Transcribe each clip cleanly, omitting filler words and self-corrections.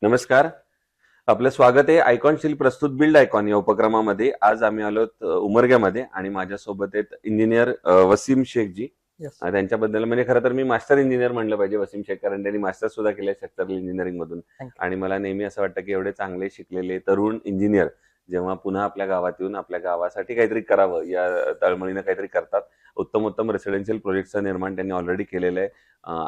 नमस्कार. आपलं स्वागत आहे आयकॉन स्टील प्रस्तुत बिल्ड आयकॉन या उपक्रमामध्ये. आज आम्ही आलोत उमरग्यामध्ये आणि माझ्यासोबत आहेत इंजिनियर वसीम शेखजी. येस. त्यांच्याबद्दल म्हणजे खरं तर मी मास्टर इंजिनियर म्हणलं पाहिजे वसीम शेख, कारण त्यांनी मास्टर सुद्धा केलंय स्ट्रक्चरल इंजिनिअरिंग मधून. थँक्यू. आणि मला नेहमी असं वाटतं की एवढे चांगले शिकलेले तरुण इंजिनियर जेव्हा पुन्हा आपल्या गावात येऊन आपल्या गावासाठी काहीतरी करावं या तळमळीनं काहीतरी करतात. उत्तम उत्तम रेसिडेन्शियल प्रोजेक्टचं निर्माण त्यांनी ऑलरेडी केलेलं आहे.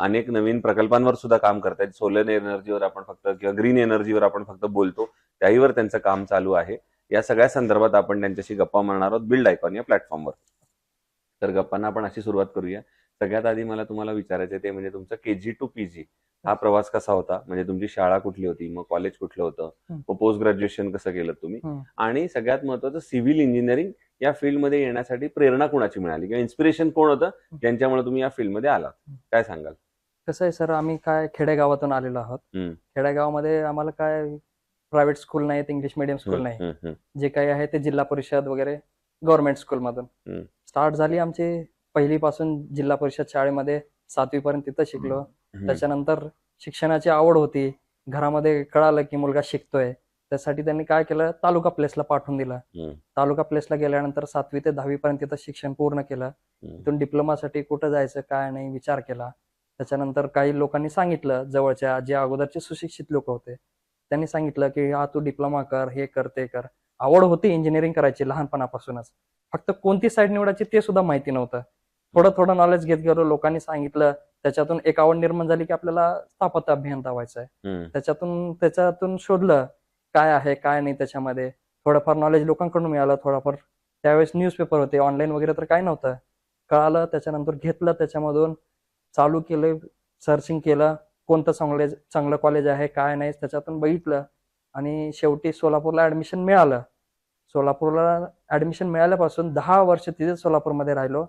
अनेक नवीन प्रकल्पांवर सुद्धा काम करतायत. सोलर एनर्जीवर आपण फक्त किंवा ग्रीन एनर्जीवर आपण फक्त बोलतो, त्याहीवर त्यांचं काम चालू आहे. या सगळ्या संदर्भात आपण त्यांच्याशी गप्पा मारणार आहोत बिल्ड आयकॉन या प्लॅटफॉर्मवर. तर गप्पांना आपण अशी सुरुवात करूया. सगळ्यात आधी मला तुम्हाला विचारायचं ते म्हणजे तुमचं केजी टू पीजी हा प्रवास कसा होता? म्हणजे तुमची शाळा कुठली होती, मग कॉलेज कुठलं होतं, मग पोस्ट ग्रॅज्युएशन कसं केलं तुम्ही, आणि सगळ्यात महत्वाचं सिव्हिल इंजिनिअरिंग या फील्डमध्ये येण्यासाठी प्रेरणा कुणाची मिळाली किंवा इन्स्पिरेशन कोण होतं ज्यांच्यामुळे तुम्ही या फील्डमध्ये आलात? काय सांगाल? कसं आहे सर, आम्ही काय खेडेगावातून आलेलो आहोत. खेडेगावामध्ये आम्हाला काय प्रायव्हेट स्कूल नाहीत, इंग्लिश मिडियम स्कूल नाही. जे काही आहे ते जिल्हा परिषद वगैरे गव्हर्नमेंट स्कूल मधून स्टार्ट झाली आमची. पहिलीपासून जिल्हा परिषद शाळेमध्ये 7वी पर्यंत तिथं शिकलो. त्याच्यानंतर शिक्षणाची आवड होती. घरामध्ये कळालं की मुलगा शिकतोय, त्यासाठी त्यांनी काय केलं, तालुका प्लेसला पाठवून दिलं. तालुका प्लेसला गेल्यानंतर 7वी ते 10वी पर्यंत तिथं शिक्षण पूर्ण केलं. तिथून डिप्लोमासाठी कुठं जायचं काय नाही विचार केला. त्याच्यानंतर काही लोकांनी सांगितलं, जवळच्या जे अगोदरचे सुशिक्षित लोक होते त्यांनी सांगितलं की हा तू डिप्लोमा कर, हे कर ते कर. आवड होती इंजिनिअरिंग करायची लहानपणापासूनच, फक्त कोणती साईड निवडायची ते सुद्धा माहिती नव्हतं. थोडं थोडं नॉलेज घेत गेलो, लोकांनी सांगितलं, त्याच्यातून एक आवड निर्माण झाली की आपल्याला स्थापत्य अभियंता व्हायचं आहे. त्याच्यातून शोधलं काय आहे काय नाही. त्याच्यामध्ये थोडंफार नॉलेज लोकांकडून मिळालं. थोडंफार त्यावेळेस न्यूजपेपर होते, ऑनलाईन वगैरे तर काही नव्हतं. कळालं, त्याच्यानंतर घेतलं, त्याच्यामधून चालू केलं, सर्चिंग केलं कोणतं चांगलं कॉलेज आहे काय नाही, त्याच्यातून बघितलं आणि शेवटी सोलापूरला ऍडमिशन मिळालं. सोलापूरला ऍडमिशन मिळाल्यापासून 10 वर्ष तिथे सोलापूरमध्ये राहिलो.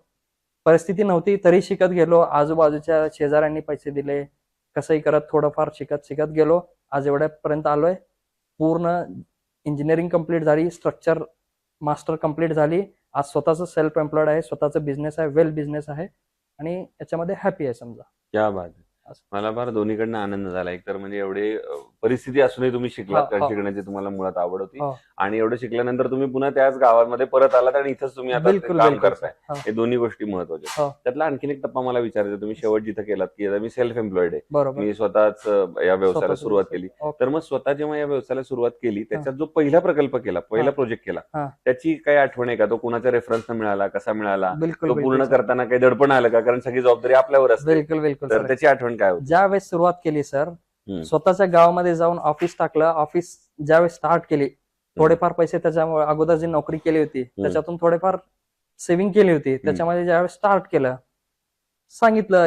परिस्थिती नव्हती तरी शिकत गेलो. आजूबाजूच्या शेजाऱ्यांनी पैसे दिले, कसंही करत थोडंफार शिकत शिकत गेलो. आज एवढ्यापर्यंत आलोय. पूर्ण इंजिनिअरिंग कम्प्लीट झाली, स्ट्रक्चर मास्टर कम्प्लीट झाली. आज स्वतःच सेल्फ एम्प्लॉयड आहे, स्वतःचा बिझनेस आहे, वेल बिझनेस आहे आणि याच्यामध्ये हॅपी आहे समजा. क्या बात आहे. मला फार दोन्हीकडनं आनंद झाला. एकतर म्हणजे एवढे परिस्थिती असूनही तुम्ही शिकलात, कारण शिकण्याची तुम्हाला मुळात आवड होती. आणि एवढं शिकल्यानंतर तुम्ही पुन्हा त्याच गावामध्ये परत आलात आणि इथंच तुम्ही आता काम करताय. हे दोन्ही गोष्टी महत्वाच्या. त्यातला आणखीन एक टप्पा मला विचारायचा, तुम्ही शेवट जिथं केलात की आता मी सेल्फ एम्प्लॉयड आहे, मी स्वतःच या व्यवसायाला सुरुवात केली. तर मग स्वतः जेव्हा या व्यवसायाला सुरुवात केली, त्याच्यात जो पहिला प्रकल्प केला, पहिला प्रोजेक्ट केला, त्याची काय आठवण आहे का? तो कुणाच्या रेफरन्सनं मिळाला, कसा मिळाला, तो पूर्ण करताना काही दडपण आलं का? कारण सगळी जबाबदारी आपल्यावर असते. बिलकुल. तर त्याची आठवण काय होती? ज्यावेळेस सुरुवात केली सर, स्वतःच्या गावामध्ये जाऊन ऑफिस टाकलं. ऑफिस ज्यावेळेस स्टार्ट केली, थोडेफार पैसे त्याच्यामुळे अगोदर जी नोकरी केली होती त्याच्यातून थोडेफार सेव्हिंग केली होती. त्याच्यामध्ये ज्यावेळेस स्टार्ट केलं, सांगितलं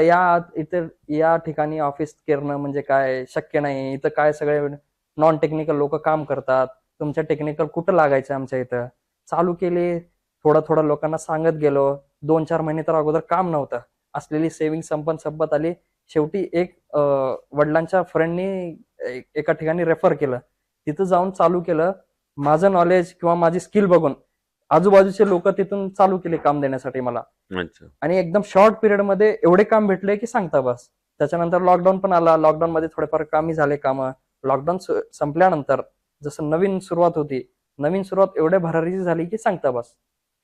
या ठिकाणी ऑफिस करणं म्हणजे काय शक्य नाही. इथं काय सगळे नॉन टेक्निकल लोक काम करतात, तुमच्या टेक्निकल कुठं लागायचं आमच्या इथं. चालू केली, थोडं लोकांना सांगत गेलो. 2-4 महिने तर अगोदर काम नव्हतं. असलेली सेव्हिंग संपत आली. शेवटी एक वडिलांच्या फ्रेंडनी एका ठिकाणी रेफर केलं, तिथं जाऊन चालू केलं. माझं नॉलेज किंवा माझी स्किल बघून आजूबाजूचे लोक तिथून चालू केले काम देण्यासाठी मला. आणि एकदम शॉर्ट पिरियड मध्ये एवढे काम भेटले की सांगता बस. त्याच्यानंतर लॉकडाऊन पण आला. लॉकडाऊन मध्ये थोडेफार कमी झाले काम. लॉकडाऊन संपल्यानंतर जसं नवीन सुरुवात एवढ्या भरारीची झाली की सांगता बस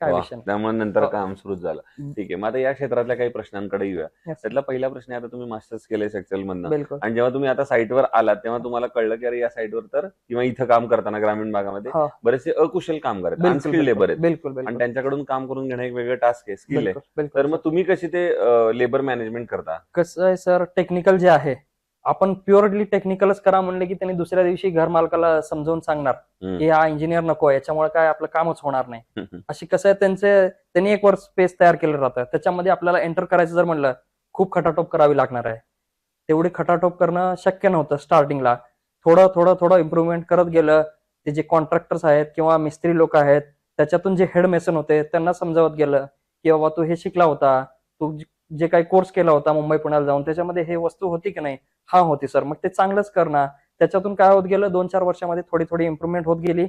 काय विषय. त्यामुळे नंतर काम सुरू झालं. ठीक आहे. मग आता या क्षेत्रातल्या काही प्रश्नांकडे येऊया. त्यातला पहिला प्रश्न आहे, आता तुम्ही मास्टर्स केले सेक्चुअल मधनं, आणि जेव्हा तुम्ही आता साईटवर आलात तेव्हा तुम्हाला कळलं की अरे या साईटवर तर किंवा इथं काम करताना ग्रामीण भागामध्ये बरेचसे अकुशल कामगार आहेत, अनस्किल्ड लेबर आहेत, आणि त्यांच्याकडून काम करून घेणं एक वेगळं टास्क आहे, स्किल आहे. तर मग तुम्ही कशी ते लेबर मॅनेजमेंट करता? कसं आहे सर, टेक्निकल जे आहे, आपण प्युअरली टेक्निकलच करा म्हणले की त्यांनी दुसऱ्या दिवशी घर मालकाला समजावून सांगणार की हा इंजिनियर नको, याच्यामुळे काय आपलं कामच होणार नाही. अशी कसं आहे, त्यांनी एक वर्क स्पेस तयार केलं राहतं. त्याच्यामध्ये आपल्याला एंटर करायचं जर म्हणलं, खूप खटाटोप करावी लागणार आहे. तेवढी खटाटोप करणं शक्य नव्हतं स्टार्टिंगला. थोडं इम्प्रुव्हमेंट करत गेलं. ते जे कॉन्ट्रॅक्टर्स आहेत किंवा मिस्त्री लोक आहेत, त्याच्यातून जे हेड मेसन होते त्यांना समजावत गेलं की बाबा तू हे शिकला होता, तू जे काही कोर्स केला होता मुंबई पुण्याला जाऊन, त्याच्यामध्ये हे वस्तू होती की नाही? हा होती सर. मग ते चांगलंच करणार. त्याच्यातून काय होत गेलं, 2-4 वर्षामध्ये थोडी इम्प्रुव्हमेंट होत गेली.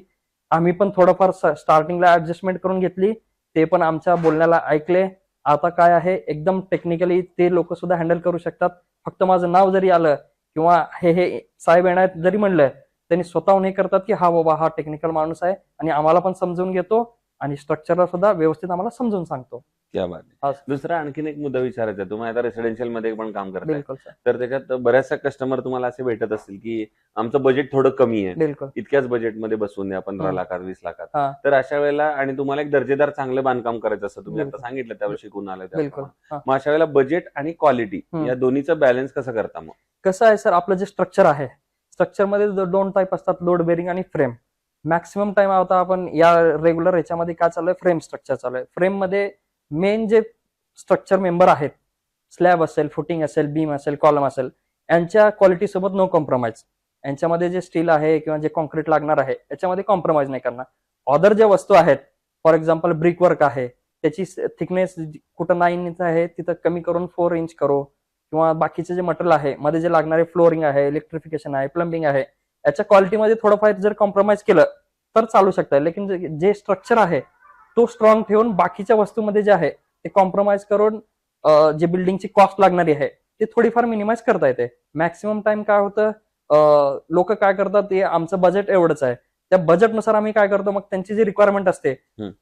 आम्ही पण थोडंफार स्टार्टिंगला ऍडजस्टमेंट करून घेतली. ते पण आमच्या बोलण्याला ऐकले. आता काय आहे, एकदम टेक्निकली ते लोक सुद्धा हँडल करू शकतात. फक्त माझं नाव जरी आलं किंवा हे साहेब येणार जरी म्हणलं त्यांनी स्वतःहून हे करतात की हा बाबा हा टेक्निकल माणूस आहे आणि आम्हाला पण समजून घेतो आणि स्ट्रक्चरला सुद्धा व्यवस्थित आम्हाला समजून सांगतो. क्या बात आहे. दुसरा आणखीन एक मुद्दा विचारायचा आहे. तुम्ही आता रेसिडेन्शियल मध्ये पण काम करताय, बिलकुल सर. तर त्याच्यात बऱ्याचशा कस्टमर तुम्हाला असे भेटत असतील की आमचं बजेट थोडं कमी आहे, बिलकुल इतक्याच बजेटमध्ये बसवून द्या 15 लाखात 20 लाखात. हा. तर अशा वेळेला आणि तुम्हाला एक दर्जेदार चांगलं बांधकाम करायचं असं तुम्ही आता बिलकुल. सांगितलं, त्यावर शिकून आलं बिलकुल. त्याप्रमाणे. मग अशा वेळेला बजेट आणि क्वालिटी या दोन्हीचं बॅलन्स कसं करता मग? कसं आहे सर, आपलं जे स्ट्रक्चर आहे, स्ट्रक्चरमध्ये 2 टाईप असतात, लोड बेरिंग आणि फ्रेम. मॅक्सिमम टाइम आता आपण या रेग्युलर ह्याच्यामध्ये काय चालू आहे, फ्रेम स्ट्रक्चर चालू आहे. फ्रेम मध्ये मेन जे स्ट्रक्चर मेंबर आहेत, स्लॅब असेल, फुटिंग असेल, बीम असेल, कॉलम असेल, यांच्या क्वालिटी सोबत नो कॉम्प्रोमाइज. यांच्यामध्ये जे स्टील आहे किंवा जे कॉन्क्रीट लागणार आहे याच्यामध्ये कॉम्प्रोमाइज नाही करणार. अदर ज्या वस्तू आहेत, फॉर एक्झाम्पल ब्रिक वर्क आहे, त्याची थिकनेस कुठं 9 इंच आहे तिथं कमी करून 4 इंच करो, किंवा बाकीचे जे मटेरियल आहे मध्ये जे लागणारे फ्लोरिंग आहे, इलेक्ट्रिफिकेशन आहे, प्लंबिंग आहे, याच्या क्वालिटीमध्ये थोडंफार जर कॉम्प्रोमाइज केलं तर चालू शकतं. लेकिन जे स्ट्रक्चर आहे तो स्ट्रॉंग ठेवून बाकीच्या वस्तूमध्ये जे आहे ते कॉम्प्रोमाइज करून जे बिल्डिंगची कॉस्ट लागणारी आहे ते थोडीफार मिनिमाइज करता येते. मॅक्सिमम टाइम काय होतं, लोक काय करतात, ते आमचं बजेट एवढंच आहे, त्या बजेटनुसार आम्ही काय करतो, मग त्यांची जी रिक्वायरमेंट असते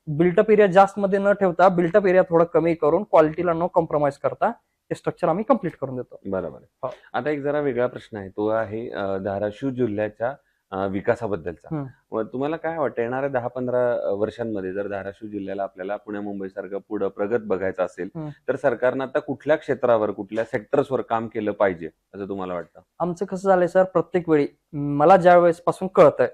बिल्टअप एरिया जास्त मध्ये न ठेवता बिल्टअप एरिया थोडं कमी करून क्वालिटीला नो कॉम्प्रोमाइज करता ते स्ट्रक्चर आम्ही कम्प्लीट करून देतो. बरोबर. आता एक जरा वेगळा प्रश्न आहे, तो आहे धाराशिव जिल्ह्याच्या विकासाबद्दलचा. मग तुम्हाला काय वाटतं, येणाऱ्या 10-15 वर्षांमध्ये जर धाराशिव जिल्ह्याला आपल्याला पुणे मुंबई सारखं पुढं प्रगत बघायचं असेल तर सरकारनं आता कुठल्या क्षेत्रावर, कुठल्या सेक्टर्सवर काम केलं पाहिजे असं तुम्हाला वाटतं? आमचं कसं झालंय सर, प्रत्येक वेळी मला ज्या वेळेस पासून कळतंय,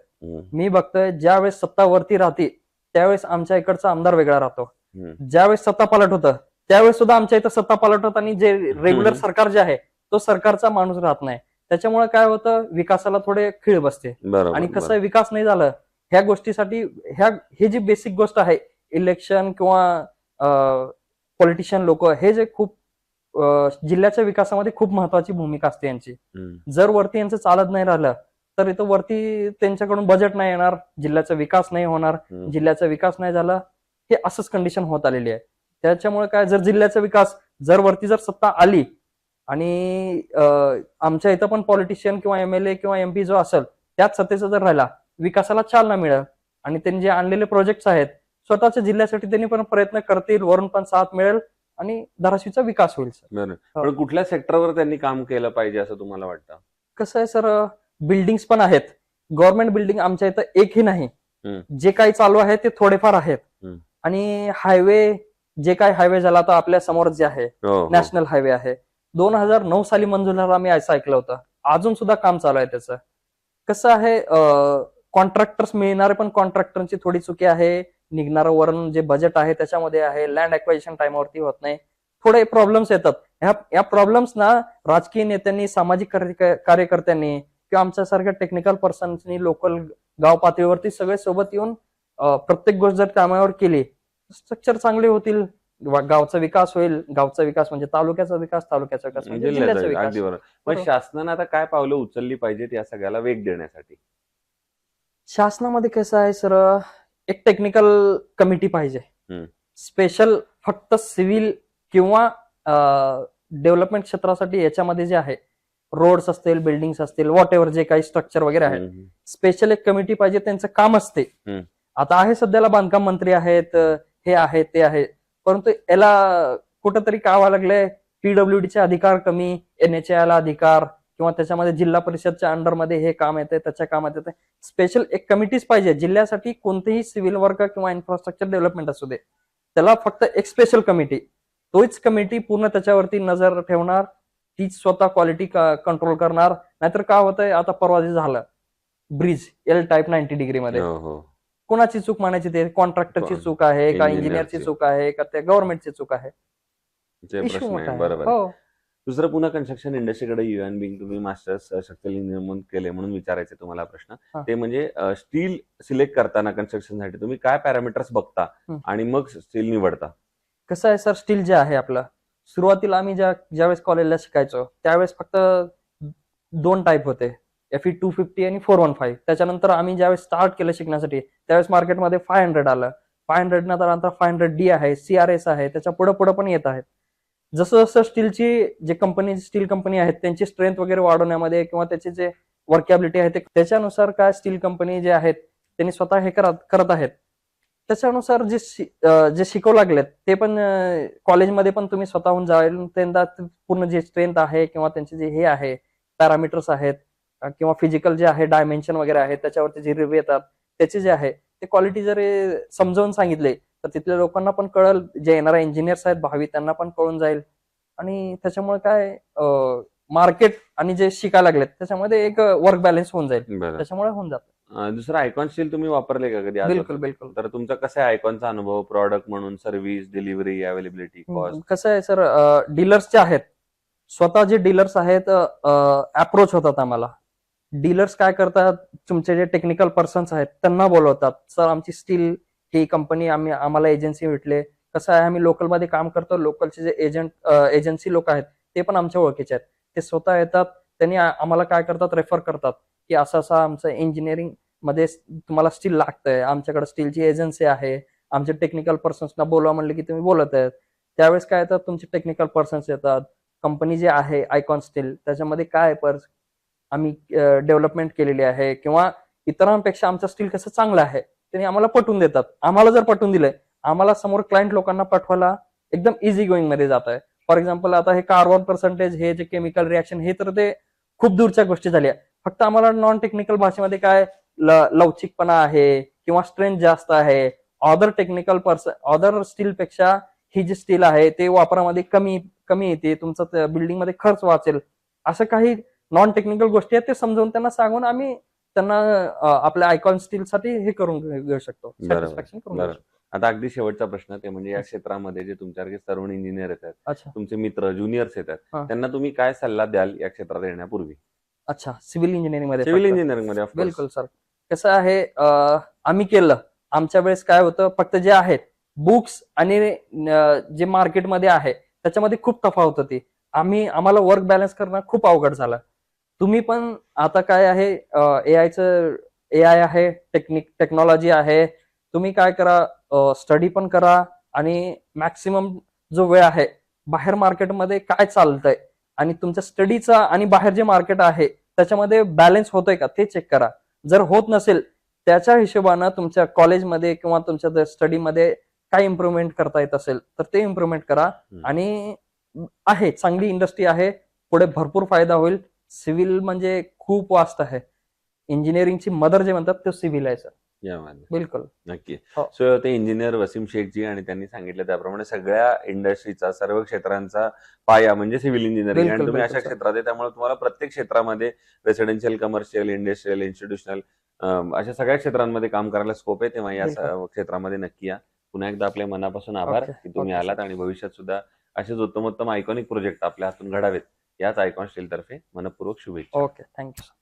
मी बघतोय ज्या वेळेस सत्ता वरती राहते त्यावेळेस आमच्या इकडचा आमदार वेगळा राहतो, ज्यावेळेस सत्ता पालट होतं त्यावेळेस सुद्धा आमच्या इथं सत्ता पालट होत आणि जे रेग्युलर सरकार जे आहे तो सरकारचा माणूस राहत नाही. त्याच्यामुळे काय होतं, विकासाला थोडे खीळ बसते. आणि कसं विकास नाही झालं ह्या गोष्टीसाठी हे जी बेसिक गोष्ट आहे, इलेक्शन किंवा पॉलिटिशियन लोक, हे जे खूप जिल्ह्याच्या विकासामध्ये खूप महत्वाची भूमिका असते यांची. जर वरती यांचं चालत नाही राहिलं तर इथं वरती त्यांच्याकडून बजेट नाही येणार, जिल्ह्याचा विकास नाही होणार. जिल्ह्याचा विकास नाही झाला, हे असंच कंडिशन होत आलेली आहे. त्याच्यामुळे काय, जर जिल्ह्याचा विकास, जर वरती जर सत्ता आली आणि आमच्या इथं पण पॉलिटिशियन किंवा MLA किंवा MP जो असेल त्याच सत्तेचा जर राहिला, विकासाला चालना मिळेल आणि त्यांनी जे आणलेले प्रोजेक्ट्स आहेत स्वतःच्या जिल्ह्यासाठी त्यांनी पण प्रयत्न करतील, वरून पण साथ मिळेल आणि धाराशिवचा विकास होईल सर. पण कुठल्या सेक्टरवर त्यांनी काम केलं पाहिजे असं तुम्हाला वाटतं? कसं आहे सर, बिल्डिंग्स पण आहेत, गव्हर्नमेंट बिल्डिंग आमच्या इथं एकही नाही, जे काही चालू आहे ते थोडेफार आहेत. आणि हायवे, जे काही हायवे झाला आता आपल्या समोर जे आहे नॅशनल हायवे आहे, 2009 साली मंजूर झाला, आम्ही असं ऐकलं होतं, अजून सुद्धा काम चालू आहे त्याचं. कसं आहे, कॉन्ट्रॅक्टर्स मिळणारे पण कॉन्ट्रॅक्टरची थोडी चुकी आहे, निघणारं वरून जे बजेट आहे त्याच्यामध्ये आहे, लँड ॲक्वायझेशन टाइमवरती होत नाही, थोडे प्रॉब्लेम्स येतात. या प्रॉब्लेम्सना राजकीय नेत्यांनी, सामाजिक कार्यकर्त्यांनी किंवा आमच्यासारख्या टेक्निकल पर्सन्सनी, लोकल गाव पातळीवरती सगळे सोबत येऊन प्रत्येक गोष्ट जर कामावर केली, स्ट्रक्चर चांगले होतील, गावचा विकास होईल. गावचा विकास म्हणजे तालुक्याचा विकास, तालुक्याचा विकास म्हणजे जिल्ह्याचा विकास. अगदी बरोबर. पण शासनानं आता काय पावलं उचलली पाहिजेत या सगळ्याला वेग देण्यासाठी? शासनामध्ये कसं आहे सर, एक टेक्निकल कमिटी पाहिजे, स्पेशल फक्त सिव्हिल किंवा डेव्हलपमेंट क्षेत्रासाठी. याच्यामध्ये जे आहे रोड्स असतील, बिल्डिंग्स असतील, व्हॉट एव्हर जे काही स्ट्रक्चर वगैरे आहे, स्पेशल एक कमिटी पाहिजे, त्यांचं काम असते. आता आहे सध्याला बांधकाम मंत्री आहेत, हे आहे ते आहे, परंतु याला कुठंतरी काय व्हायला लागलंय, PWDचे अधिकार कमी, NHAI ला अधिकार, किंवा त्याच्यामध्ये जिल्हा परिषदच्या अंडरमध्ये हे काम येते, त्याच्या कामात येते. स्पेशल एक कमिटीच पाहिजे जिल्ह्यासाठी, कोणतेही सिव्हिल वर्क किंवा इन्फ्रास्ट्रक्चर डेव्हलपमेंट असू दे, त्याला फक्त एक स्पेशल कमिटी, तोच कमिटी पूर्ण त्याच्यावरती नजर ठेवणार, तीच स्वतः क्वालिटी कंट्रोल करणार. नाहीतर काय होतंय, आता परवा जे झालं ब्रिज L टाईप 90 डिग्री मध्ये, कोणाची चूक मानायची, ते कॉन्ट्रॅक्टरची चूक आहे का, इंजिनियरची चूक आहे का, त्या गव्हर्नमेंटची चूक आहे? इश्यू मोठा आहे. बरोबर. दुसरं, पुन्हा कन्स्ट्रक्शन इंडस्ट्रीकडे युएन बिंग तुम्ही मास्टर्स स्ट्रक्चरल इंजिनियर केले म्हणून विचारायचं तुम्हाला प्रश्न, ते म्हणजे स्टील सिलेक्ट करताना कन्स्ट्रक्शनसाठी तुम्ही काय पॅरामीटर्स बघता आणि मग स्टील निवडता? कसं आहे सर, स्टील जे आहे आपलं, सुरुवातीला आम्ही ज्यावेळेस कॉलेजला शिकायचो त्यावेळेस फक्त 2 टाईप होते, FE 250 आणि 415. त्याच्यानंतर आम्ही ज्यावेळेस स्टार्ट केलं शिकण्यासाठी त्यावेळेस मार्केटमध्ये 500 आलं. 500 नंतर 500D आहे, CRS आहे, त्याच्या पुढे पण येत आहेत. जसं जसं स्टील कंपनी आहेत त्यांची स्ट्रेंथ वगैरे वाढवण्यामध्ये किंवा त्याचे जे वर्कॅबिलिटी आहे त्याच्यानुसार काय स्टील कंपनी जे आहेत त्यांनी स्वतः हे करत आहेत. त्याच्यानुसार जे शिकवू लागलेत ते पण कॉलेजमध्ये पण तुम्ही स्वतःहून जाईल त्यांना पूर्ण जे स्ट्रेंथ आहे किंवा त्यांचे जे हे आहे पॅरामीटर्स आहेत किंवा फिजिकल जे आहे डायमेन्शन वगैरे आहे त्याच्यावरती जे रिव्ह्यू येतात त्याचे जे आहे ते क्वालिटी जर समजावून सांगितले तर तिथल्या लोकांना पण कळल, जे येणाऱ्या इंजिनियर्स आहेत भावी त्यांना पण कळून जाईल. आणि त्याच्यामुळे काय मार्केट आणि जे शिकायला लागलेत त्याच्यामध्ये एक वर्क बॅलन्स होऊन जाईल, त्याच्यामुळे होऊन जातं. दुसरं आयकॉन स्टील तुम्ही वापरले का कधी? बिलकुल बिलकुल. तर तुमचा कसा आहे आयकॉनचा अनुभव, प्रॉडक्ट म्हणून, सर्व्हिस, डिलिव्हरी, अवेलेबिलिटी, कॉस्ट? कसं आहे सर, डीलर्स जे आहेत स्वतः जे डीलर्स आहेत अप्रोच होतात आम्हाला. डीलर्स काय करतात, तुमचे जे टेक्निकल पर्सन्स आहेत त्यांना बोलवतात, सर आमची स्टील ही कंपनी आम्हाला एजन्सी भेटले. कसं आहे, आम्ही लोकलमध्ये काम करतो, लोकलचे जे एजन्सी लोक आहेत ते पण आमच्या ओळखीचे आहेत. ते स्वतः येतात, त्यांनी आम्हाला काय करतात, रेफर करतात की असं असं आमचं इंजिनिअरिंग मध्ये तुम्हाला स्टील लागतंय, आमच्याकडे स्टीलची एजन्सी आहे, आमचे टेक्निकल पर्सन्सना बोलवा म्हणलं की तुम्ही बोलत आहेत. त्यावेळेस काय येतात, तुमचे टेक्निकल पर्सन्स येतात, कंपनी जे आहे आयकॉन स्टील त्याच्यामध्ये काय आम्ही डेव्हलपमेंट केलेली आहे किंवा इतरांपेक्षा आमचं स्टील कसं चांगलं आहे त्यांनी आम्हाला पटवून देतात. आम्हाला जर पटवून दिलंय, आम्हाला समोर क्लायंट लोकांना पाठवायला एकदम इझी गोईंग मध्ये जात आहे. फॉर एक्झाम्पल आता हे कार्बन पर्सेंटेज, हे जे केमिकल रिएक्शन, हे तर ते खूप दूरच्या गोष्टी झाल्या. फक्त आम्हाला नॉन टेक्निकल भाषेमध्ये काय लवचिकपणा आहे किंवा स्ट्रेंथ जास्त आहे, अदर स्टील पेक्षा ही जी स्टील आहे ते वापरामध्ये कमी येते, तुमचं बिल्डिंग मध्ये खर्च वाचेल, असं काही नॉन टेक्निकल गोष्टी आहेत ते समजावून त्यांना सांगून आम्ही त्यांना आपल्या आयकॉन स्टील साठी हे करून घेऊ शकतो, सॅटिस्फॅक्शन करून घेऊ शकतो. आता अगदी शेवटचा प्रश्न ते म्हणजे या क्षेत्रामध्ये जे तुमच्यासारखे तरुण इंजिनियर येतात, तुमचे मित्र ज्युनियर्स येतात, त्यांना तुम्ही काय सल्ला द्याल या क्षेत्रात येण्यापूर्वी? अच्छा, सिव्हिल इंजिनिअरिंग मध्ये? बिलकुल सर. कसं आहे, आम्ही केलं, आमच्या वेळेस काय होतं, फक्त जे आहेत बुक्स आणि जे मार्केटमध्ये आहे त्याच्यामध्ये खूप तफावत होती. आम्हाला वर्क बॅलन्स करणं खूप अवघड झालं. तुम्ही पण आता काय आहे, एआय आहे, टेक्नॉलॉजी आहे, तुम्ही काय करा, स्टडी पण करा आणि मॅक्सिमम जो वेळ आहे बाहेर मार्केटमध्ये काय चालतंय आणि तुमच्या स्टडीचा आणि बाहेर जे मार्केट आहे त्याच्यामध्ये बॅलन्स होतोय का ते चेक करा. जर होत नसेल, त्याच्या हिशोबानं तुमच्या कॉलेजमध्ये किंवा तुमच्या स्टडीमध्ये काय इम्प्रुव्हमेंट करता येत असेल तर ते इम्प्रुव्हमेंट करा. आणि आहे, चांगली इंडस्ट्री आहे, पुढे भरपूर फायदा होईल. सिव्हिल म्हणजे खूप वास्ट आहे, इंजिनिअरिंगची मदर जे म्हणतात ते सिव्हिल आहे सर. बिलकुल, नक्की. सो ते इंजिनियर वसीम शेखजी आणि त्यांनी सांगितलं त्याप्रमाणे सगळ्या इंडस्ट्रीचा, सर्व क्षेत्रांचा पाया म्हणजे सिव्हिल इंजिनिअरिंग. आणि तुम्ही अशा क्षेत्रात आहे त्यामुळे तुम्हाला प्रत्येक क्षेत्रामध्ये रेसिडेन्शियल, कमर्शियल, इंडस्ट्रियल, इन्स्टिट्यूशनल अशा सगळ्या क्षेत्रांमध्ये काम करायला स्कोप आहे. तेव्हा या क्षेत्रामध्ये नक्की या. पुन्हा एकदा आपल्या मनापासून आभार की तुम्ही आलात आणि भविष्यात सुद्धा असेच उत्तमोत्तम आयकॉनिक प्रोजेक्ट आपल्या हातून घडावेत याच आयकॉन स्टील तर्फे मनपूर्वक शुभेच्छा. Okay, thank you.